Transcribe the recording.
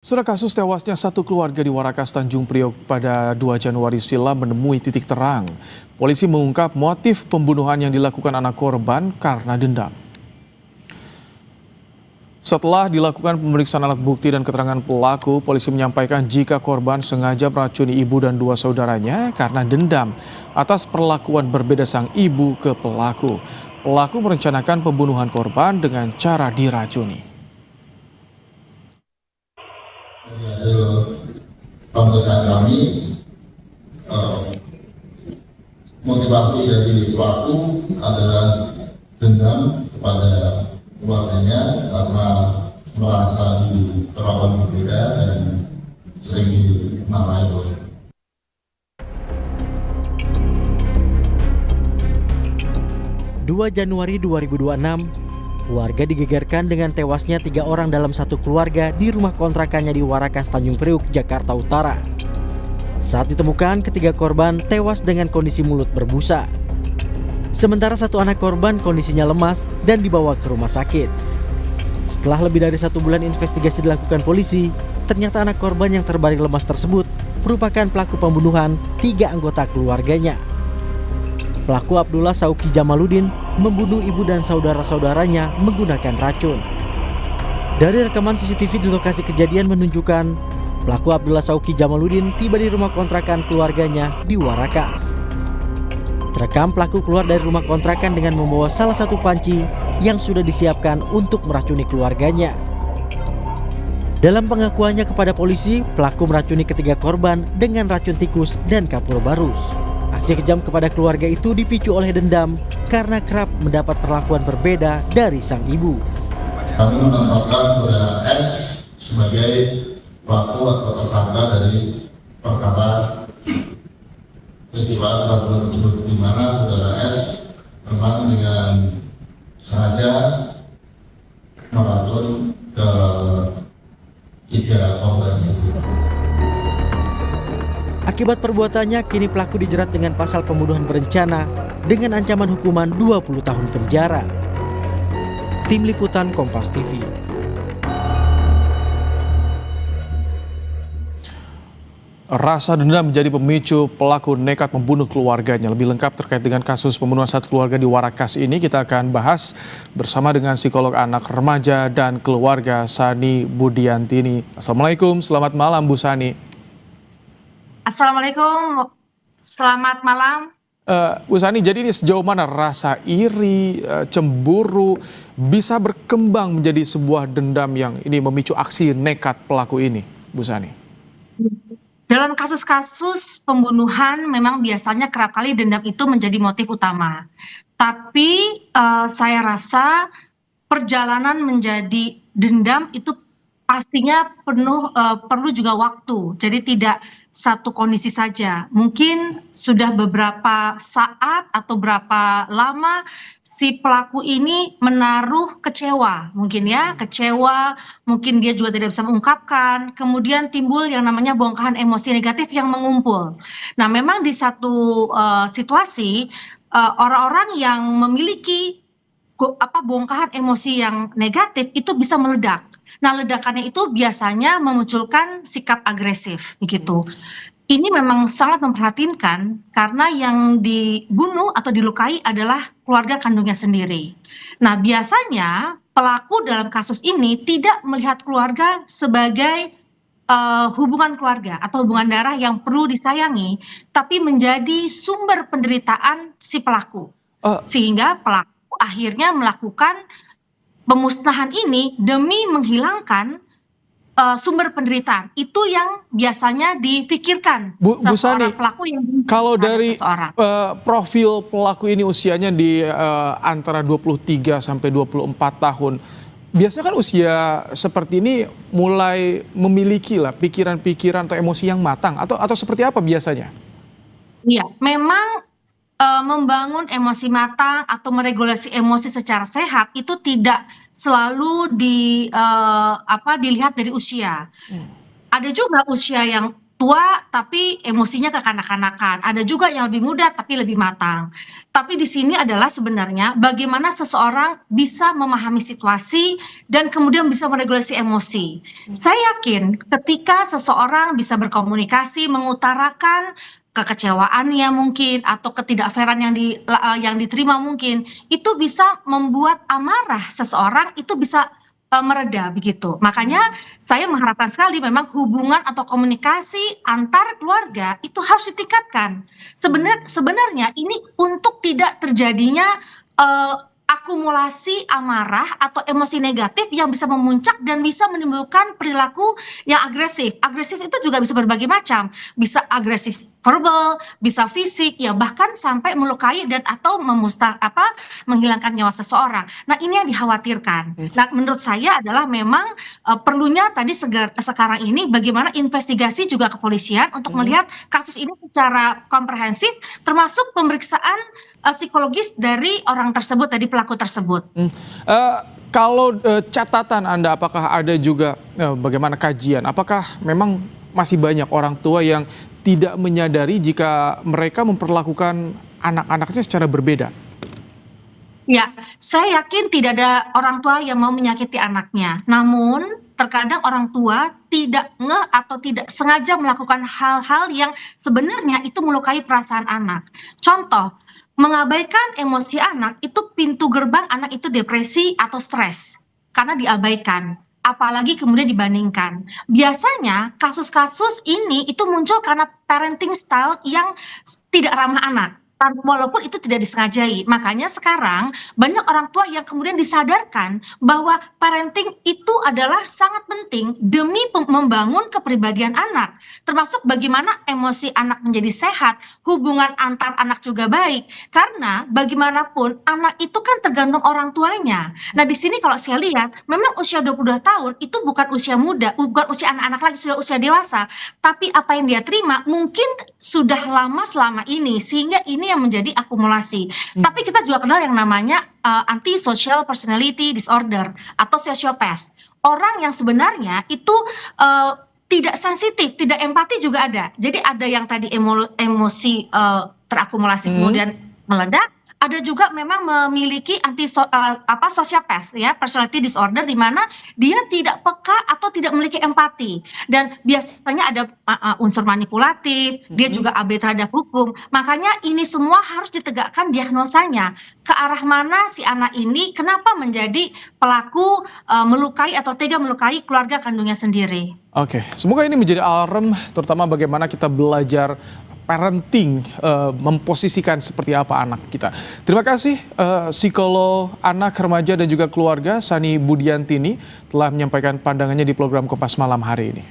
Setelah kasus tewasnya satu keluarga di Warakas, Tanjung Priok pada 2 Januari silam menemui titik terang. Polisi mengungkap motif pembunuhan yang dilakukan anak korban karena dendam. Setelah dilakukan pemeriksaan alat bukti dan keterangan pelaku, polisi menyampaikan jika korban sengaja meracuni ibu dan 2 saudaranya karena dendam atas perlakuan berbeda sang ibu ke pelaku. Pelaku merencanakan pembunuhan korban dengan cara diracuni. Dari hasil pemeriksaan kami, motivasi dari pelaku adalah dendam kepada keluarganya karena merasa diperlakukan berbeda dan sering dimarahi oleh. Januari 2026, warga digegerkan dengan tewasnya 3 orang dalam satu keluarga di rumah kontrakannya di Warakas, Tanjung Priok, Jakarta Utara. Saat ditemukan, ketiga korban tewas dengan kondisi mulut berbusa. Sementara satu anak korban kondisinya lemas dan dibawa ke rumah sakit. Setelah lebih dari 1 bulan investigasi dilakukan polisi, ternyata anak korban yang terbaring lemas tersebut merupakan pelaku pembunuhan 3 anggota keluarganya. Pelaku Abdullah Sauki Jamaluddin membunuh ibu dan saudara-saudaranya menggunakan racun. Dari rekaman CCTV di lokasi kejadian menunjukkan pelaku Abdullah Sauki Jamaluddin tiba di rumah kontrakan keluarganya di Warakas. Terekam pelaku keluar dari rumah kontrakan dengan membawa salah satu panci yang sudah disiapkan untuk meracuni keluarganya. Dalam pengakuannya kepada polisi, pelaku meracuni ketiga korban dengan racun tikus dan kapur barus. Aksi kejam kepada keluarga itu dipicu oleh dendam karena kerap mendapat perlakuan berbeda dari sang ibu. Kami menetapkan saudara S sebagai pelaku atau tersangka dari perkara peristiwa pembunuhan tersebut, di mana saudara S memang dengan sengaja meracun ke 3 korban itu. Akibat perbuatannya, kini pelaku dijerat dengan pasal pembunuhan berencana dengan ancaman hukuman 20 tahun penjara. Tim Liputan Kompas TV. Rasa dendam menjadi pemicu pelaku nekat membunuh keluarganya. Lebih lengkap terkait dengan kasus pembunuhan satu keluarga di Warakas ini kita akan bahas bersama dengan psikolog anak, remaja, dan keluarga Sani Budiantini. Assalamualaikum, selamat malam Bu Sani. Assalamualaikum, selamat malam. Bu Sani, jadi ini sejauh mana rasa iri, cemburu bisa berkembang menjadi sebuah dendam yang ini memicu aksi nekat pelaku ini, Bu Sani? Dalam kasus-kasus pembunuhan memang biasanya kerap kali dendam itu menjadi motif utama. Tapi saya rasa perjalanan menjadi dendam itu pastinya perlu juga waktu. Jadi tidak satu kondisi saja. Mungkin sudah beberapa saat atau berapa lama si pelaku ini menaruh kecewa, mungkin ya, kecewa, mungkin dia juga tidak bisa mengungkapkan, kemudian timbul yang namanya bongkahan emosi negatif yang mengumpul. Nah, memang di satu situasi orang-orang yang memiliki bongkahan emosi yang negatif itu bisa meledak. Nah, ledakannya itu biasanya memunculkan sikap agresif begitu. Ini memang sangat memprihatinkan karena yang dibunuh atau dilukai adalah keluarga kandungnya sendiri. Nah, biasanya pelaku dalam kasus ini tidak melihat keluarga sebagai hubungan keluarga atau hubungan darah yang perlu disayangi, tapi menjadi sumber penderitaan si pelaku. Sehingga pelaku akhirnya melakukan pemusnahan ini demi menghilangkan sumber penderitaan. Itu yang biasanya difikirkan Bu Sani, pelaku yang kalau dari profil pelaku ini usianya di antara 23 sampai 24 tahun, biasanya kan usia seperti ini mulai memiliki lah pikiran-pikiran atau emosi yang matang atau seperti apa biasanya? Iya, memang membangun emosi matang atau meregulasi emosi secara sehat itu tidak selalu dilihat dari usia. Ada juga usia yang tua tapi emosinya kekanak-kanakan, ada juga yang lebih muda tapi lebih matang. Tapi di sini adalah sebenarnya bagaimana seseorang bisa memahami situasi dan kemudian bisa meregulasi emosi. Saya yakin ketika seseorang bisa berkomunikasi, mengutarakan kekecewaannya mungkin atau ketidakfairan yang diterima mungkin, itu bisa membuat amarah seseorang itu bisa mereda begitu. Makanya saya mengharapkan sekali memang hubungan atau komunikasi antar keluarga itu harus ditingkatkan. Sebenarnya ini untuk tidak terjadinya eh, akumulasi amarah atau emosi negatif yang bisa memuncak dan bisa menimbulkan perilaku yang agresif. Agresif itu juga bisa berbagai macam, bisa agresif verbal, bisa fisik, ya bahkan sampai melukai dan atau menghilangkan nyawa seseorang. Nah ini yang dikhawatirkan. Nah menurut saya adalah memang perlunya tadi sekarang ini bagaimana investigasi juga kepolisian untuk melihat kasus ini secara komprehensif, termasuk pemeriksaan psikologis dari orang tersebut, tadi pelaku tersebut. Kalau catatan Anda, apakah ada juga bagaimana kajian? Apakah memang masih banyak orang tua yang tidak menyadari jika mereka memperlakukan anak-anaknya secara berbeda? Ya, saya yakin tidak ada orang tua yang mau menyakiti anaknya. Namun, terkadang orang tua tidak ngeh atau tidak sengaja melakukan hal-hal yang sebenarnya itu melukai perasaan anak. Contoh, mengabaikan emosi anak itu pintu gerbang anak itu depresi atau stres karena diabaikan. Apalagi kemudian dibandingkan. Biasanya kasus-kasus ini itu muncul karena parenting style yang tidak ramah anak. Walaupun itu tidak disengajai. Makanya sekarang banyak orang tua yang kemudian disadarkan bahwa parenting itu adalah sangat penting demi membangun kepribadian anak. Termasuk bagaimana emosi anak menjadi sehat, hubungan antar anak juga baik. Karena bagaimanapun anak itu kan tergantung orang tuanya. Nah di sini kalau saya lihat memang usia 22 tahun itu bukan usia muda, bukan usia anak-anak lagi, sudah usia dewasa. Tapi apa yang dia terima mungkin sudah lama selama ini, sehingga ini yang menjadi akumulasi. Tapi kita juga kenal yang namanya antisocial personality disorder atau sociopath. Orang yang sebenarnya itu tidak sensitif, tidak empati juga ada. Jadi ada yang tadi emosi terakumulasi kemudian meledak. Ada juga memang memiliki sociopath ya, personality disorder, di mana dia tidak peka atau tidak memiliki empati, dan biasanya ada unsur manipulatif, dia juga abai terhadap hukum. Makanya ini semua harus ditegakkan diagnosanya ke arah mana si anak ini, kenapa menjadi pelaku melukai atau tega melukai keluarga kandungnya sendiri. Oke, semoga ini menjadi alarm, terutama bagaimana kita belajar parenting, memposisikan seperti apa anak kita. Terima kasih psikolog anak, remaja dan juga keluarga Sani Budiantini telah menyampaikan pandangannya di program Kompas Malam hari ini.